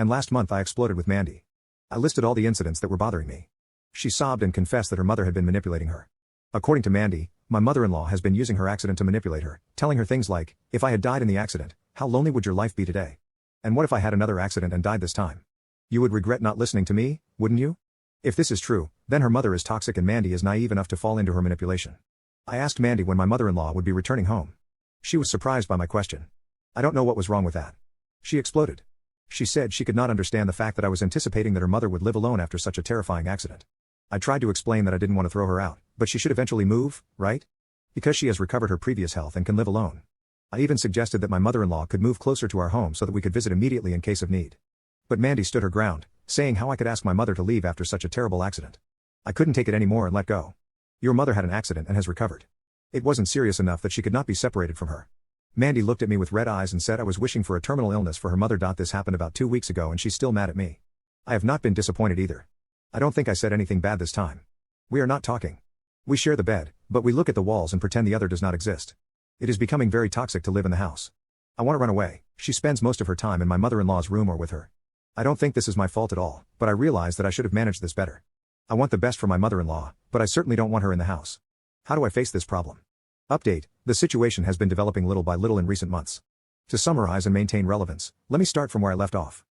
And last month I exploded with Mandy. I listed all the incidents that were bothering me. She sobbed and confessed that her mother had been manipulating her. According to Mandy, my mother-in-law has been using her accident to manipulate her, telling her things like, if I had died in the accident, how lonely would your life be today? And what if I had another accident and died this time? You would regret not listening to me, wouldn't you? If this is true, then her mother is toxic and Mandy is naive enough to fall into her manipulation. I asked Mandy when my mother-in-law would be returning home. She was surprised by my question. I don't know what was wrong with that. She exploded. She said she could not understand the fact that I was anticipating that her mother would live alone after such a terrifying accident. I tried to explain that I didn't want to throw her out, but she should eventually move, right? Because she has recovered her previous health and can live alone. I even suggested that my mother-in-law could move closer to our home so that we could visit immediately in case of need. But Mandy stood her ground, saying how I could ask my mother to leave after such a terrible accident. I couldn't take it anymore and let go. Your mother had an accident and has recovered. It wasn't serious enough that she could not be separated from her. Mandy looked at me with red eyes and said I was wishing for a terminal illness for her mother. This happened about 2 weeks ago and she's still mad at me. I have not been disappointed either. I don't think I said anything bad this time. We are not talking. We share the bed, but we look at the walls and pretend the other does not exist. It is becoming very toxic to live in the house. I want to run away. She spends most of her time in my mother-in-law's room or with her. I don't think this is my fault at all, but I realize that I should have managed this better. I want the best for my mother-in-law, but I certainly don't want her in the house. How do I face this problem? Update: the situation has been developing little by little in recent months. To summarize and maintain relevance, let me start from where I left off.